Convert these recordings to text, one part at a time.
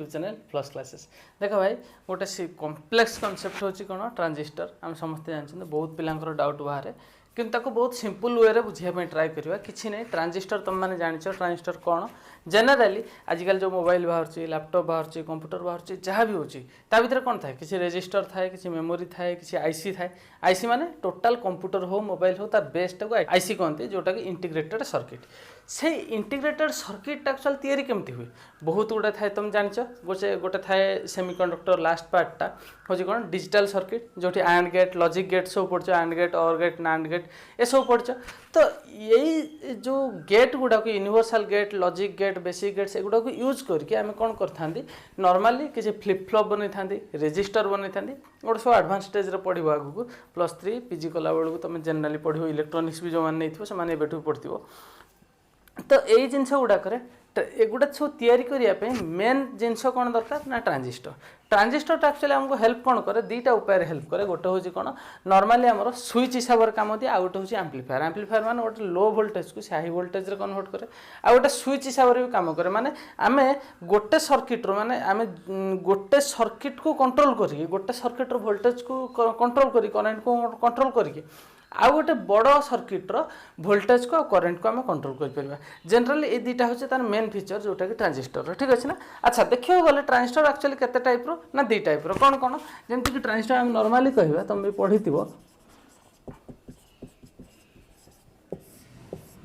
YouTube channel plus classes. देख भाई गोटे कॉम्प्लेक्स कॉन्सेप्ट होची कोन ट्रांजिस्टर आम समस्ते जानछन बहुत पिलांकर डाउट बाहर किंतु ताको बहुत सिंपल वे रे बुझिया ट्राई करवा किछि नै। ट्रांजिस्टर तुम मैंने जानिछ ट्रांजिस्टर कौन जनरली आजिकल जो मोबाइल बाहर लैपटॉप बाहर कंप्यूटर बाहर जहाँ भी होची ता भीतर कौन थाए किसी रेजिस्टर थाए किसी मेमोरी थाए किसी आईसी थाए। आईसी माने टोटाल कंप्यूटर हो मोबाइल हो तार बेसटा को आईसी कहते जोटा कि इंटीग्रेटेड सर्किट। से इंटीग्रेटेड सर्किट एक्चुअल तैयारी केमती हुए बहुत गुड़ा थाए तुम जानिछ गोटे गोटे थाए सेमीकंडक्टर लास्ट पार्टा हूँ कौन डिजिटल सर्किट जो एंड गेट लॉजिक गेट सब पढ़ AND gate OR gate NAND gate ये सब पढ़। तो यही जो गेट गुड़ाक universal gate logic gate basic gate से गुड़ाक यूज करके आम कौन कर नॉर्मली किसी फ्लिप फ्लॉप बन था रेजिस्टर बन था गोटे सब एडवांस स्टेज रे पढ़ो आगू +3 पीजी कला बेलू तुम जनरली पढ़ो इलेक्ट्रोनिक्स भी जो मैंने नहीं से पढ़ो। तो यही जिनस गुड़ाक एगुड़ा सब तैयारी करने मेन जिनस कौन दरकार ना ट्रांजिस्टर। ट्रांजिस्टर एक्चुअली आमको हेल्प कौन करे दुईटा उपाय हेल्प करे। गोटे हूँ कौन नॉर्मली आमर स्विच हिसाब से काम दिए आउ गोटे हूँ एम्प्लीफायर। एम्प्लीफायर माने गोटे लो वोल्टेज को हाई वोल्टेज रे कन्वर्ट करे आ गोटे स्विच हिसाब से भी काम करे। माने आमे गोटे सर्किट माने आमे गोटे सर्किट को कंट्रोल करी गोटे सर्किट वोल्टेज को कंट्रोल करी करेंट को कंट्रोल करी आउ गोटे बड़ सर्किट्र वोल्टेज को करेंट को आम कंट्रोल कर जनरली ये दुटा हूँ तार मेन फीचर जोटा कि ट्रांजिस्टर ठीक अच्छे ना। अच्छा देखिए गले ट्रांजिस्टर एक्चुअली केते टाइप रो ना दी टाइप रो कौन कौन जमती कि ट्रांजिस्टर आम नॉर्मली कहवा तुम भी पढ़ी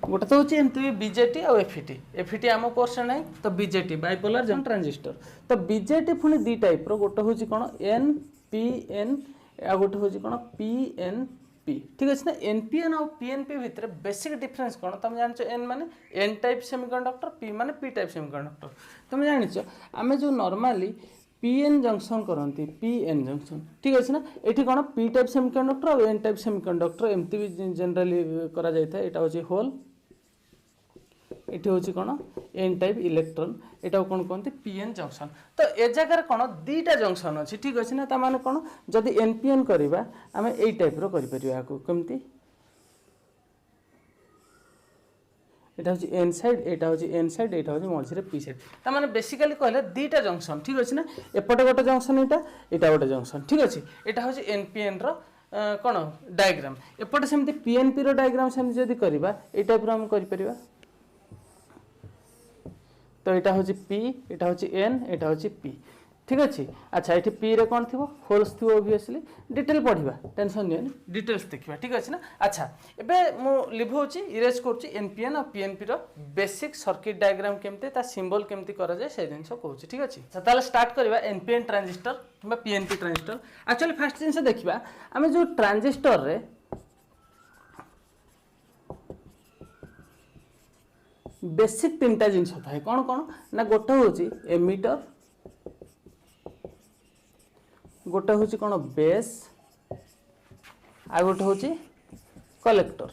गोटे तो हूँ एमती बीजेटी और एफईटी। एफईटी आम कोर्स ना तो बीजेटी बाइपोलर जन ट्रांजिस्टर। तो बीजेटी पुणी दी टाइप रो गोटे हूँ कौन एन पी एन आ गोटे हूँ कौन पी एन पी ठीक अच्छे ना। एनपीएन और पीएनपी भितर बेसिक डिफरेंस कौन तुम जान एन माने एन टाइप सेमीकंडक्टर पी माने पी टाइप सेमीकंडक्टर। तुम जान आम जो नॉर्मली पीएन जंक्शन करती पीएन जंक्शन ठीक अच्छे ना। ये कौन पी टाइप सेमीकंडक्टर और एन टाइप सेमीकंडक्टर एमती भी जनरली करा जाए यहाँ हूँ होल ये हूँ कौन एन टाइप इलेक्ट्रॉन यहाँ कौन कहते पीएन जंक्शन। तो ए जगह कौन दीटा जंक्शन अच्छी ठीक अच्छे ना। ताने कौन जदि एनपीएन करवा आम यही टाइप कमती यहाँ हूँ एन साइड यहाँ हूँ एन साइड यहाँ हूँ मझे पी साइड। ताने बेसिकली कहले दीटा जंक्शन ठीक अच्छे ना। एपटे गोटे जंक्शन यहाँ गोटे जंक्शन ठीक अच्छे। यहाँ हूँ एनपीएन कौन डायग्राम एपटे सेमती पीएनपी रो डायग्राम सेमती जदि करवा ये टाइप आम कर तो यहाँ हूँ पी यहाँ हूँ एन यहाँ हूँ पी ठीक अच्छे। अच्छा ये पी रे कौन थी होल्स थी ओबियसली डिटेल पढ़ा टेंशन नहीं डिटेल्स देखा ठीक अच्छे ना। अच्छा एबे मु लिभौची इरेज करुच्ची एनपीएन और पीएनपी रो बेसिक सर्किट डायग्राम केमती ता सिंबल केमती करा जाए से जिनस कहूँ ठीक अच्छे। ताहले स्टार्ट करवा एनपीएन ट्रांजिस्टर कि पीएनपी ट्रांजिस्टर। एक्चुअली फास्ट जिनस देखा आम जो ट्रांजिस्टर रे बेसिक तीन टा जिनस थाए कौन कौन ना गोटे हूँ एमिटर गोटे हूँ कौन बेस आ गोटे हूँ कलेक्टर।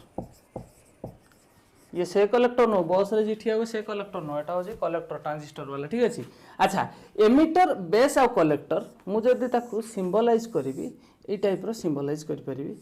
ये से कलेक्टर नो बस रे जी ठिया से कलेक्टर नो एटा हूँ कलेक्टर ट्रांजिस्टर वाला ठीक अच्छे। अच्छा एमिटर बेस आ कलेक्टर मुझे ताकू सिंबलाइज करी ये टाइप रो सिंबलाइज करी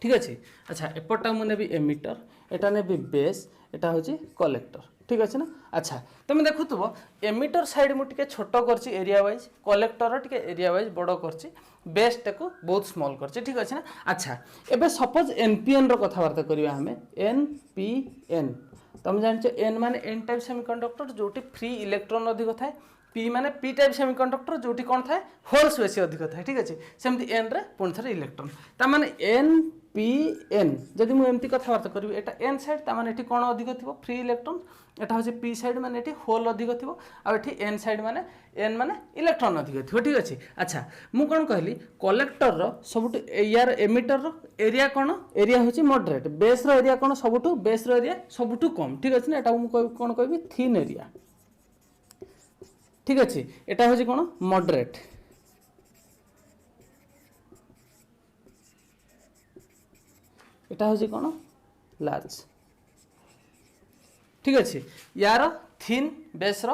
ठीक अच्छे। अच्छा एपटा मुझे एमिटर एटा ने बेस एटा हूँ कलेक्टर ठीक अच्छे ना। अच्छा तुम देखुव एमिटर साइड मुझे छोट कर एरिया वाइज कलेक्टर टे एरिया वाइज बड़ कर बेस टाक बहुत स्मॉल कर ठीक अच्छे ना। अच्छा एबे सपोज एनपीएन रो कथबार्ता करवा आम एनपीएन तुम जान एन माने एन टाइप सेमीकंडक्टर जोटी फ्री इलेक्ट्रॉन अधिक थाए पी माने पी टाइप सेमीकंडक्टर जोटी कौन थाए होल्स बेसी अधिक थाए ठीक अच्छे। सेमती एन रे पुणी थे इलेक्ट्रॉन ता माने एन पी एन जदि मुझे कथबार्ता करी एटा एन साइड ताने ये कौन अधिक थी फ्री इलेक्ट्रॉन यहाँ हूँ पी साइड माने ये होल अधिक थी आठी एन साइड माने एन माने इलेक्ट्रॉन अधिक थी ठीक अच्छे। अच्छा मु कौन कहली कलेक्टर सब यार एमिटर एरिया कौन एरिया हूँ मॉडरेट बेस एरिया कौन सबुठ बेस एरिया सबुठ कम ठीक अच्छे ना। यहाँ मुझे कौन कह थिन एरिया ठीक अच्छे। यहाँ हूँ कौन मॉडरेट यहाँ हूँ कौन लार्ज ठीक अच्छे। यार थिन बेस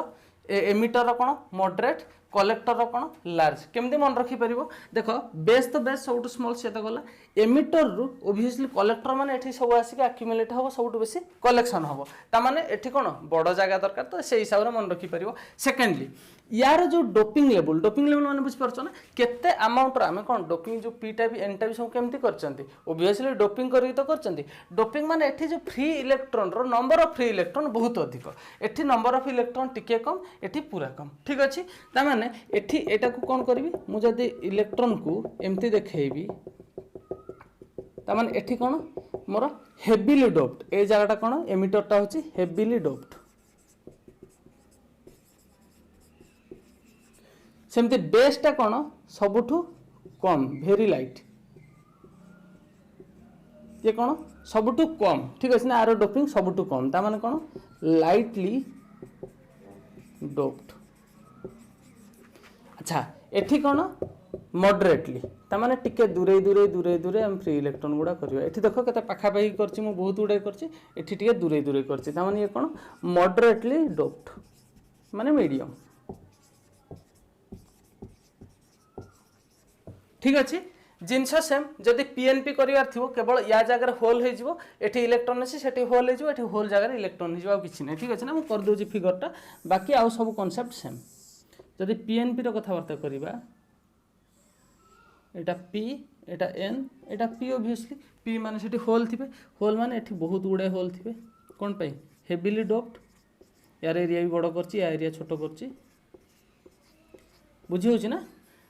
एमिटर कौन मॉडरेट कलेक्टर कौन लार्ज केमती मन रखिपर देख बेस तो बेस सब स्मॉल सी तो गला एमिटर रु ओबियसली कलेक्टर माने एठी सब आसिक एक्युमुलेट हम सब बेसी कलेक्शन हम ताने एठी कौन बड़ जगह दरकार तो से हिसाब से मन रखिपर सेकेंडली यार जो डोपिंग लेवल मैंने बुझीपार ना केते अमाउंट आम कौन डोपिंग जो पीटा भी एनटा भी सब केमती करछंती ओबियसली डोपिंग करी तो करछंती डोपिंग माने एठी जो फ्री इलेक्ट्रॉन रो नंबर ऑफ फ्री इलेक्ट्रॉन बहुत अधिक एठी नंबर ऑफ इलेक्ट्रॉन टिके कम एठी पूरा कम ठीक अच्छे ता माने एठी एटा को कौन करी मु जदी इलेक्ट्रॉन को एमती देखैबी ता माने एठी कौन मोर हेवीली डोप्ड ए जगहटा कौन एमिटरटा होची हेवीली डोप्ड सेमती बेसटा कौन सबुठू कम भेरी लाइट ये कौन सबुठू कम ठीक अच्छे ना आर डोपिंग सबुठू कम ता माने कौन लाइटली डोप्ड अच्छा एठी कौन मॉडरेटली ता माने टिके दूरे दूरे दूरे दूरे हम फ्री इलेक्ट्रॉन गुड़ा करबा एठी देखो केते पाखापाखी करछि मु बहुत गुडे करछि एठी टिके दूरे दूरे करछि ता माने ये कौन मॉडरेटली डोप्ड माने मीडियम ठीक अच्छे जिनस सेम जदि पीएनपी करार थी केवल या जगह होल हो इलेक्ट्रॉन अच्छे से होल हो होल जगह इलेक्ट्रॉन हो किसी ना ठीक अच्छे ना मुझे करदे फिगरटा बाकी आउ सब कनसेप्ट सेम जदि पीएनपी कथबार्ता करवा एटा पी एटा एन एटा पी ओबियसली पी माने सेठी होल थिबे होल माने एठी बहुत गुडे होल थिबे कोन पई हेवीली डोप्ड यार एरिया भी बड़ करछि या एरिया छोट करछि बुझी होछि ना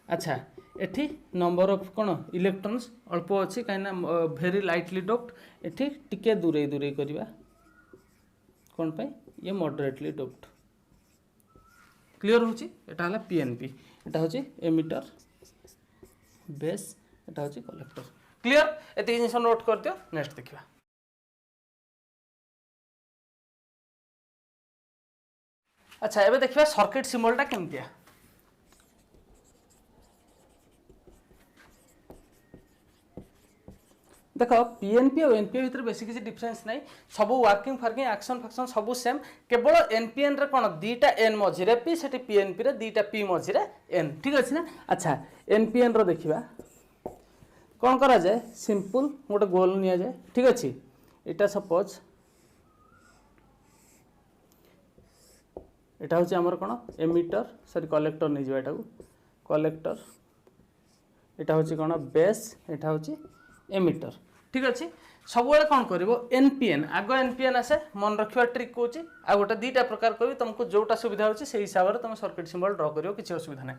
अच्छा एठी नंबर ऑफ कौन इलेक्ट्रॉन्स अल्प अच्छी कहीं भेरी लाइटली डोप्ड एठी टिके दूरे दूरे करवा कौन पाई ये मॉडरेटली डोप्ड क्लियर होची एटा हला पीएनपी एटा होची एमिटर बेस एटा होची कलेक्टर क्लियर एति जिनिस नोट कर दियो नेक्स्ट देखिबा अच्छा एबे देखिबा सर्किट सिंबलटा केमतिया देख पीएनपी और एनपीए भितर बेसी किसी डिफरेंस नहीं सब वर्किंग फार्किंग एक्शन फैक्शन सब सेम केवल एनपीएन रे कौन दीटा एन मझिरे पी से पीएनपी रे दीटा पी मझिरे एन ठीक अच्छे ना अच्छा एनपीएन रो देखिबा कौन करा जाए सिंपल गोटे गोल निया जाए ठीक अच्छे एटा सपोज एटा होची हमर कौन एमिटर सॉरी कलेक्टर नहीं जाए एटा कलेक्टर एटा होची कौन बेस एटा होची एमिटर ठीक अच्छे सब कौन कर एनपीएन आग एनपीएन आसे मन रखा ट्रिक कौच आ गोटे दुईटा प्रकार करी तुमको जोटा सुविधा होची से हिसाब से तुम सर्किट सिंबल ड्र करियो किसी असुविधा ना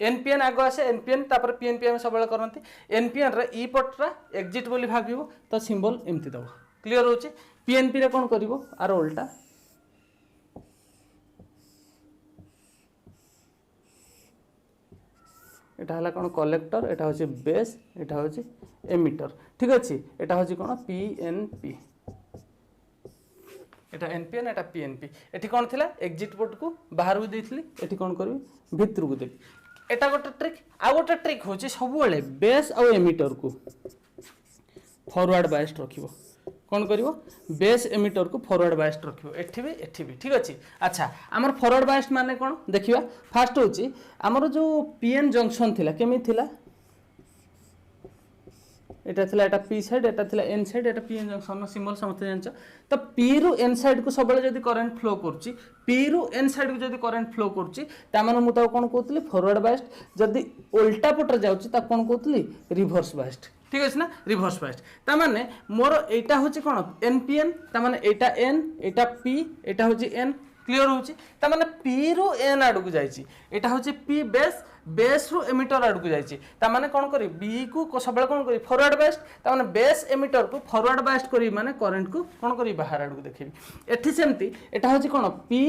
एनपीएन आग आसे एनपीएन तापर पीएनपी आम सब करती एनपीएन रे ई पटरा एक्जिट बोली भाविबो तो सिंबल एमती दब क्लियर होची पीएनपी रे कौन करिवो आर उल्टा एटा हला कौन कलेक्टर एटा होची बेस एटा होची एमिटर ठीक अच्छे एटा होची कौन पीएनपी एटा एनपीएन एटा पीएनपी एठी कौन थिला एक्जिट पोर्ट को बाहर को देइथली एठी कौन करबी भितर को देबी एटा गोटे ट्रिक आ गोटे ट्रिक होची सब बेले बेस और एमिटर को फॉरवर्ड बायस्ड रखिबो कौन करिवो बेस एमिटर को फॉरवर्ड बायस्ड रखिबो एठी भी ठीक अच्छे अच्छा आमर फॉरवर्ड बायस्ड माने कौन देखिबा फास्ट होची आमर जो पीएन जंक्शन थिला केमी थिला एटा थिला एटा पी साइड एटा थिला एन साइड एटा पीएन जंक्शन नो सिंबल समझते जानछ तो पी रु एन साइड को सबले जदी करंट फ्लो करची पी रु एन साइड को जदी करंट फ्लो करची ता माने मु ता कोन कहतली फॉरवर्ड बायस्ड जदी उल्टा पटर जाउची ता कोन कहतली रिवर्स बायस्ड ठीक अछि ना रिवर्स बायस्ड ता माने मोर एटा होची कोन एनपीएन ता माने एटा एन एटा पी एटा होची एन क्लियर होची ता माने पी रु एन आडू को जाईची एटा होची पी बेस बेस रु एमिटर आड़ को जाइए ता माने कौन करी बी को सब कौन करी फॉरवर्ड बायस्ड ता माने बेस एमिटर को फॉरवर्ड बायस्ड करी माने करंट को कौन करी बाहर आड़ को देखिबी एठी सेमती एटा होची कौन पी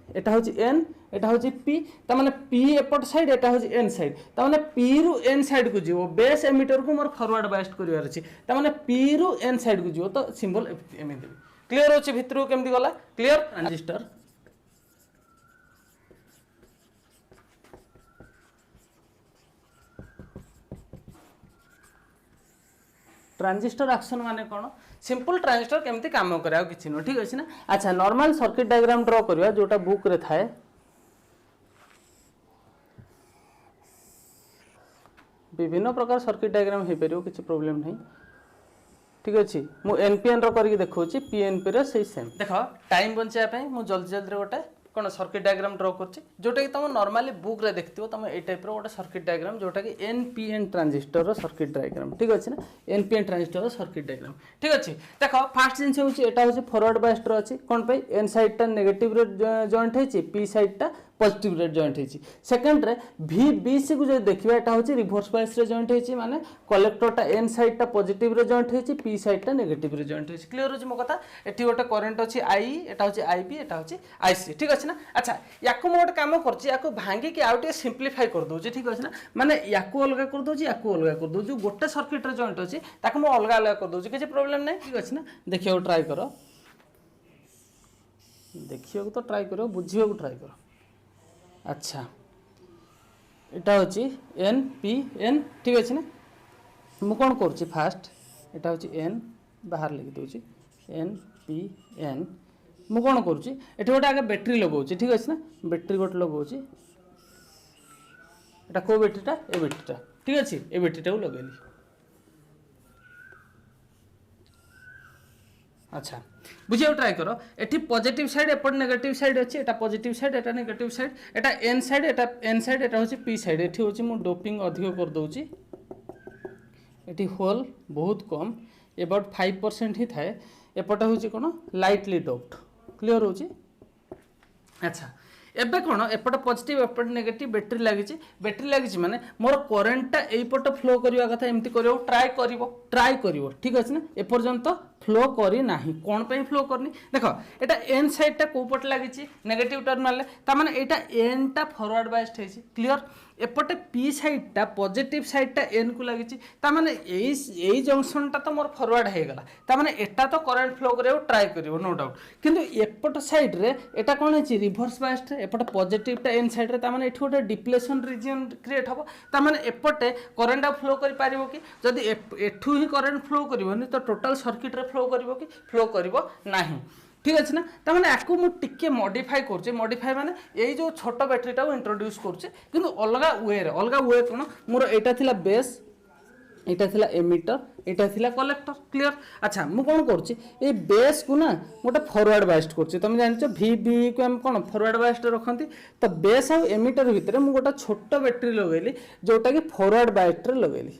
एटा होची एन एटा होची पी ता माने पी एपट साइड एटा होची एन साइड ता माने पी रु एन साइड को जीवो बेस एमिटर को मोर फॉरवर्ड बायस्ड करिवार अछि ता माने पी रु एन साइड को जीवो तो सिंबल एमि देबी क्लियर होची भितर को केमती गला क्लियर ट्रांजिस्टर ट्रांजिस्टर एक्शन माने कौन सिंपल ट्रांजिस्टर केमती काम करे किसी नुह ठीक अच्छे ना अच्छा नॉर्मल सर्किट डायग्राम ड्रॉ करवा जोटा बुक रे थाए विभिन्न प्रकार सर्किट डायग्राम हो पार किसी प्रोब्लेम नहीं ठीक अच्छे मुझे एनपीएन करके देखा पीएनपी रे सेम देख टाइम बचाई मुझे जल्दी जल्दी गोटे कौन सर्किट डायग्राम ड्र कर जोटा कि तुम नॉर्मली बुक रे देखते तुम ए टाइप गोटे सर्किट डायग्राम जोटा कि एनपीएन ट्रांजिस्टर सर्किट डायग्राम ठीक अच्छे ना एनपीएन ट्रांजिस्टर सर्किट डायग्राम ठीक अच्छे देख फास्ट जिन हूँ फरवर्ड बायस्टर अच्छी कौन पे एन साइड टा नेगेटिव जॉइंट होती पी साइड टा पॉजिटिव रे जॉइंट होती सेकेंड रे VBC को जो देखा यहाँ हूँ रिभर्स बायस रे जॉइंट होती माने कलेक्टर टा एन साइड टा पॉजिटिव रे जॉइंट होती पी साइड टा नेगेटिव रे जॉइंट होती क्लियर हो मो कथा एटी गोटे करंट अच्छी आई एटा हूँ आईबी एटा हूँ आईसी ठीक अच्छे ना अच्छा या गोटे कम कर भांगिक आउ सिंप्लीफाई कर दूसरी ठीक अच्छे ना माने या अलग कर दूसरी या अलग कर दूसरी गोटे सर्किट रे जॉइंट अच्छी मुझे अलग अलग कर दूसरी किसी प्रोब्लेम नहीं ठीक अच्छे ना देखिए ट्राई कर देखिए तो ट्राई कर बुझे ट्राई कर अच्छा यहाँ हूँ एन पी एन ठीक अच्छे ना मुझे कौन कर फास्ट यहाँ हूँ एन बाहर लिखी दूसरी एन पी एन मु कौन करुँची एटी गोटे आगे बैटेरी लगाऊँ ठीक अच्छे ना बैटेरी गोटे लगाऊँ एटा को बैटेरीटा ए बैटेरीटा ठीक अच्छे ए बैटेरीटा को लगेली अच्छा बुझे ट्राई कर एटी पॉजिटिव साइड एपट नेगेटिव साइड अच्छे एटा पॉजिटिव साइड एटा नेगेटिव साइड एटा एन साइड एटा हूँ पी साइड एटी हूँ मु डोपिंग अधिक कर दूची एटी होल बहुत कम अबाउट 5% ही थाए एपटा हूँ कौन लाइटली डोप्ड क्लियर हो अच्छा एबे कौन एपट पॉजिटिव एपट नेगेटिव बैटेरी लगी माने मोर करेन्टटा एपट फ्लो करवा कथा एमती करियो ट्राई करिवो ठीक अच्छे ना एपर्यंत फ्लो करी नाही कौन पे फ्लो करनी देख एटा एन साइड टा को पट लगी नेगेटिव टर्मिनल ता माने एटा एन टा फॉरवर्ड बायस्ड है क्लियर एपटे पी साइड टा पॉजिटिव साइड टा एन को लगी माने यही जंक्शन टा तो मोर फॉरवर्ड हो गला ता माने एटा तो करंट फ्लो करियो ट्राई करियो नो डाउट किंतु एपट साइड रे एटा कोन है रिवर्स बायस्ड एपटे पॉजिटिव टा एन साइड रे ता माने एठी गोटे डिप्लेशन रीजन क्रिएट हबो ता माने एपटे करंट फ्लो करि पारिबो कि जदी एठू ही करंट फ्लो करिवोनी तो टोटल सर्किट रे फ्लो करिवो कि फ्लो करिवो नाही ठीक अच्छे ना तमें आपको मुझे मॉडिफाई कर मॉडिफाई माने यही जो छोट बैटेरीटा इंट्रोड्यूस कर अलग वे कौन मोर एटा थिला बेस एटा थिला एमिटर एटा थिला कलेक्टर क्लियर अच्छा मु कौन कर बेस को ना गोटे फॉरवर्ड बायस्ड कर तुम जान VB को हम कौन फॉरवर्ड बायस्ड रखती तो बेस आ एमिटर भितर मुझे गोटे छोट बैटेरी लगेली जोटा कि फॉरवर्ड बायस्ड लगेली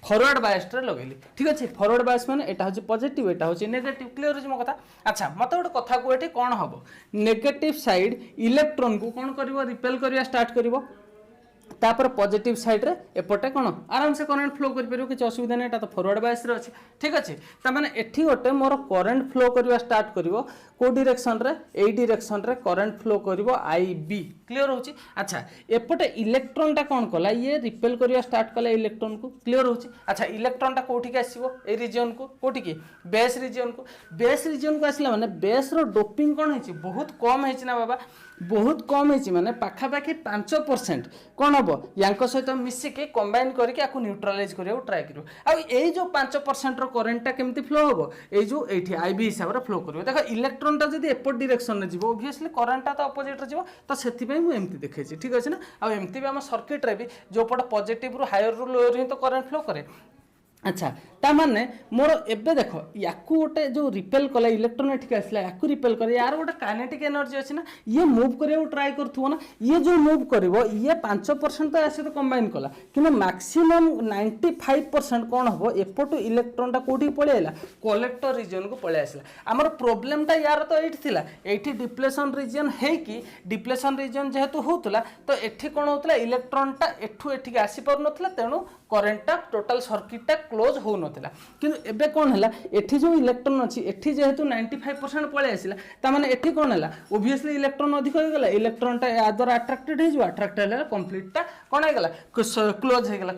फॉरवर्ड बायस्ड लगेली ठीक अच्छे फॉरवर्ड बायस मैंने यहाँ हूँ पॉजिटिव यहाँ हूँ नेगेटिव क्लियर हो मो कथा अच्छा मत गोटे कथा को ये कौन हम नेगेटिव साइड इलेक्ट्रॉन को कौन कर रिपेल करवा स्टार्ट कर तापर पॉजिटिव साइड रे एपटे कौन आराम से करंट फ्लो कर पारियो किसी असुविधा नहीं तो फॉरवर्ड बायस रे अछि ठीक अच्छे तामाने एठी गोटे मोर करंट फ्लो करवा स्टार्ट करिवो को डायरेक्शन रे एई डायरेक्शन रे करंट फ्लो करिवो IB क्लियर होछि अच्छा एपटे इलेक्ट्रॉन टा कौन कला ये रिपेल करवा स्टार्ट कला इलेक्ट्रॉन को क्लियर होछि अच्छा इलेक्ट्रॉन टा कोठी के आसीबो ए रीजन को कोठी के बेस रीजन को आसला माने बेस रो डोपिंग कौन होछि बहुत कम होछि ना बाबा बहुत कम होछि माने पाखापाखि 5% कौन हम या सहित मिसिकी कंबाइन करके न्यूट्रालाइज करिया ट्राई करियो आ एई जो 5% रो करेंटटा केमती फ्लो होबो एई जो एठी IB हिसाब रे फ्लो करियो देखो इलेक्ट्रॉन टा जदी एपोर्ट डायरेक्शन रे जीवो ऑब्वियसली करेंटटा तो अपोजिट रे जीवो तो सेति पई मु एमती देखैछि ठीक अछि ना आ एमती भी हम सर्किट रे भी जो पट पॉजिटिव रो हायर रो लोअर ही तो करंट फ्लो करे अच्छा ताने मोर एबे देख याकू गोटे जो रिपेल कला इलेक्ट्रॉन एठी आसला याकू रिपेल कर यार गोटे काइनेटिक एनर्जी अच्छी ना ये मूव करिया ट्राई करथुव ना ये जो मूव करिवो ये 5% तो आसे तो कंबाइन कला कि मैक्सिमम 95% कौन हम एपटू इलेक्ट्रॉनटा कोठी पळेला कलेक्टर रीजन को पळे आसला हमर प्रोब्लेमटा यार तो एठी थिला एठी डिप्लेशन रीजन है कि डिप्लेशन रीजन जेहेतु होतला तो एठी कोन होतला इलेक्ट्रॉनटा एठू एठी आसी पर नथला तेणु करेंटटा टोटल सर्किटटा क्लोज हो नथिला किंतु एबे कोन हला एठी जो इलेक्ट्रॉन अछि एठी जेहेतु 95% पळे आसिला ता माने एठी कोन हला ऑब्वियसली इलेक्ट्रॉन अधिक हो गेला इलेक्ट्रॉनटा या द्वारा अट्रैक्टेड हे जो अट्रैक्ट हला कंप्लीटटा कोन हे गेला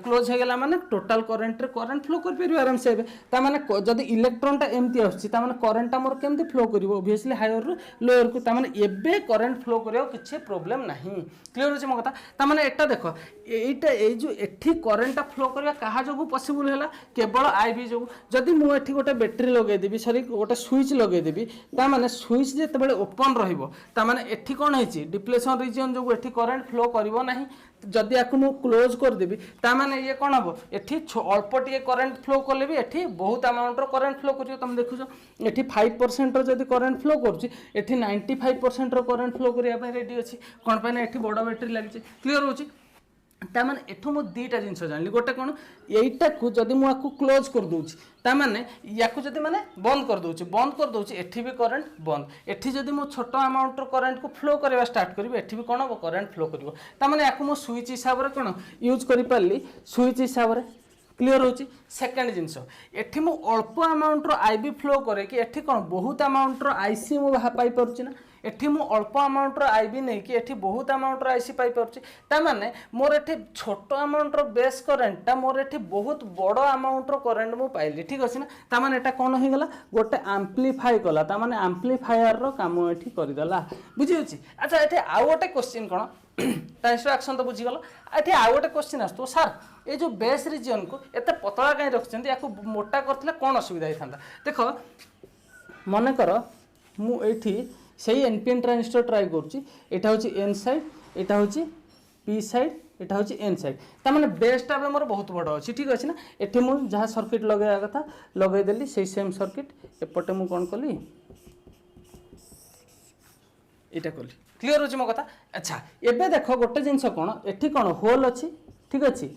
क्लोज हे गेला माने टोटल करंट रे करंट फ्लो कर परियो आराम से ता माने जदी इलेक्ट्रॉनटा एम्ति आछि ता माने करंटटा मोर केमति फ्लो करिवो ऑब्वियसली हायर रो लोअर को ता माने एबे करंट फ्लो करियो किछि प्रॉब्लम नाही क्लियर हो मो कथा ता माने एटा देखो एटा ए जो एठी करंटटा फ्लो करबा कहा जोगु पॉसिबल हैला केवल आईबी जो जदि मुझे गोटे बैटेरी लगेदेवी सरी गोटे स्विच लगेदेवी ताने स्विच जिते ओपन रही एठी कौन है डिप्लेशन रिजन जो एठी करेन्ट फ्लो करिवो नाही जदि याकू मु क्लोज करदेवी ताने ये कौन हम एठी अल्प टे करेन्ट फ्लो कले भी एठी बहुत अमाउंट करेन्ट फ्लो कर तुम देखुच एठी 5% जदि करेन्ट फ्लो करुच्ची एठी 95% करेन्ट फ्लो करने रेडी अच्छी कौन पाई एठी बड़ बैटेरी लगी क्लीयर होची ताମାନେ एठू मु दुईटा जिनस जानी गोटे कौन यहीटा को जदि मुझे क्लोज कर दूची ताମାନେ याकू जदि माने बंद कर दूची एठी भी करेन्ट बंद एठी जदि मु छोट अमाउंट करेन्ट को फ्लो करवा स्टार्ट करी एठी भी कौन हम करेन्ट फ्लो कर ताମାନେ याकू मु स्विच हिसाब से कौन यूज कर पारि स्विच हिसाब से क्लीयर होची सेकेंड जिनस एठी मु अल्प अमाउंट आईबी फ्लो करे कि एठी कौन बहुत अमाउंट आईसी मु पाई पारुची ना एठी मु अल्प अमाउंट आईबी नहीं कि एठी बहुत अमाउंट आईसी पाई पारुची ताମାନେ मोर एठी छोट अमाउंट बेस करेन्टा मोर एठी बहुत बड़ अमाउंट करेन्ट मु पाइली ठीक अछि ना ताମାନେ एटा कोन हो गला गोटे एम्प्लीफाई कला ताମାନେ एम्प्लीफायर रो काम एठी करि दला बुझी होची अच्छा एठी आ गोटे क्वेश्चन कोन ट्रांसफर एक्शन तो बुझी गलो एठी आ गोटे क्वेश्चन आस्तो सर ये जो बेस रीजन को एते पतला काई रखछन्ती याकू मोटा करथिले कोन असुविधा हिथांता देखो मने करो मु एठी सही एनपीएन ट्रांजिस्टर ट्राई करुच्ची एटा हूँ एन साइड एटा हूँ पी साइड एटा हूँ एन साइड तार बेसटा मोर बहुत बड़ अच्छी ठीक अच्छे ना एटी मुझे जहाँ सर्किट लगे कथा लगेदेली से सेम सर्किट एपटे मुझे कौन कली यहाँ कली क्लीयर हो मो कथा अच्छा एबे देख गोटे जिनस कौन एटी कौन होल अच्छी ठीक अच्छे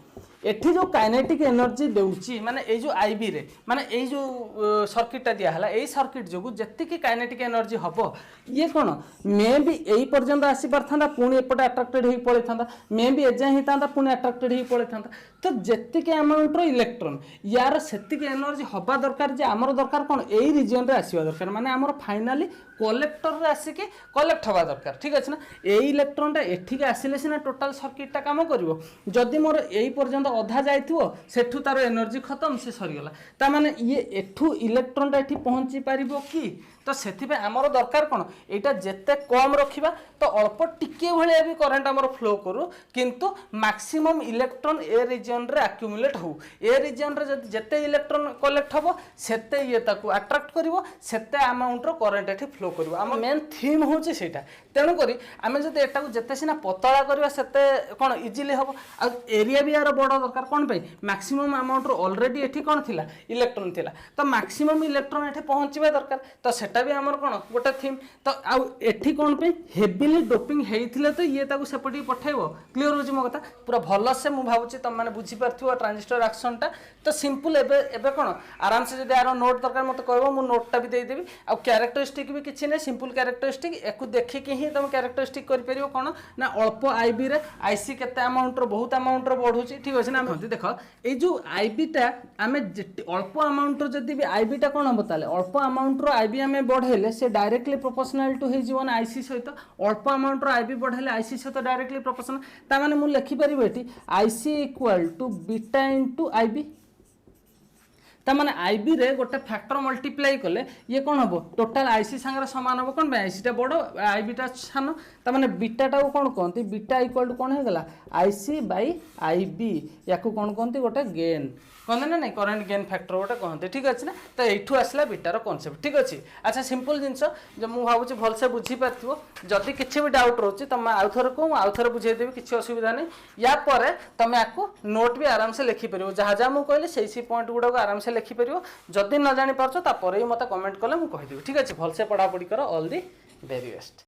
एठी जो काइनेटिक एनर्जी देउची माने ए जो आईबी रे माने ए जो सर्किटटा दिया हला ए सर्किट जो जत्ति की काइनेटिक एनर्जी हबो ये कोन मे भी एई पर्यंत आसी परथांदा पुणी एपटे अट्रैक्टेड ही पळे थांदा मे भी एजा ही तांदा पुणी अट्रैक्टेड ही पळे थांदा तो जत्ति के अमाउंट रो इलेक्ट्रॉन यार सेत्ति के एनर्जी हबा दरकार जे हमर दरकार कोन एई रीजन रे आसीबा दरकार माने हमर फाइनली कलेक्टर रे आसी के कलेक्ट हवा दरकार ठीक अछि ना एई इलेक्ट्रॉन टा एठी के आसीले सिना टोटल सर्किट टा काम करिवो जदि मोर एई पर्यंत अधा जाइथिवो सेठू तार एनर्जी खत्म से सरीगला ता माने ये एठू इलेक्ट्रॉन टा एठी पहुंची पारिबो की तो से आमर दरकार कौन यहाँ जिते कम रखा तो अल्प टिके भाया भी करेन्ट आमर फ्लो करूँ किंतु मैक्सिमम इलेक्ट्रॉन ए रिजन रे आक्युमुलेट हो ए रिजन रे जिते इलेक्ट्रॉन कलेक्ट हम सेते ये अट्राक्ट करिवो सेते अमाउंट रो करेन्ट एठी फ्लो करिवो आम मेन थीम होची सेटा तेणुक आम जब एटा जिते सीना पतला करवा सेते कौन इजिली हम आ एरिया भी यार बड़ दरकार कौन पे मैक्सिमम अमाउंट रो ऑलरेडी एठी कौन थिला इलेक्ट्रॉन थिला तो मैक्सिमम इलेक्ट्रॉन एठी पहुंचबा दरकार तो सेटा भी आमर कौन गोटे थीम तो आउ एठी कौन पे हेवीली डोपिंग हेइथिले तो ये ताकू सेपटी पठाइबो क्लियर होची मो कथा पूरा भल से मु भाबुची तुम माने बुझी पारथिबो ट्रांजिस्टर एक्शनटा तो सिंपल एबे एबे कौन आराम से जदि आरो नोट दरकार मते कहबो मु नोटटा भी दे देबी आ कैरेक्टरिस्टिक भी किछि नै सिंपल कैरेक्टरिस्टिक एकु देखि के ही तुम कैरेक्टरिस्टिक कर परिबो कोन ना अल्प आईबी रे आईसी केते अमाउंट रो बहुत अमाउंट रो बढ़ुची ठीक अछि ना हम देखो ए जो आईबी टा आमे अल्प अमाउंट रो जदि भी आईबी टा कोन बताले अल्प अमाउंट रो आईबी आमे बढ़ेले से डायरेक्टली प्रोपोर्शनल टू हे जीवन आईसी सहित अल्प अमाउंट रो आईबी बढ़ेले आईसी सहित डायरेक्टली प्रोपोर्शनल ता माने मु लिखि परिबो एठी IC equal to beta into IB ताने आईबी रे गोटे फैक्टर मल्टीप्लाई कले ये कौन हम टोटाल आईसी सांगे सामान हम कौन आईसीटा बड़ आईबीटा सान ताने बीटाटा को कौन कहते बीटा इक्वल टू कौन होगा आईसी बाई आईबी या कौन कहते गोटे गेन कहते ना नहीं करेन्ट गेन फैक्टर गोटे कहते ठीक अच्छे ना तो यू आसला बीटार कनसेप्ट ठीक अच्छे अच्छा सिंपल जिनस जो मुझे भावुँ भलसे बुझीपार जदि किसी भी डाउट रोचे तुम आउ थे कह आउ थे बुझेदेवी किसी असुविधा नहीं या पर तुम आपको नोट भी आराम से लिखिपर जहाँ जहाँ मुझे कहली से पॉइंट गुड़ाक आराम से लिखिपर जदि न जापर ही मत कमेंट कले मुझे कहीदेवी ठीक अच्छे भलसे पढ़ापढ़ी कर ऑल दी वेरी बेस्ट।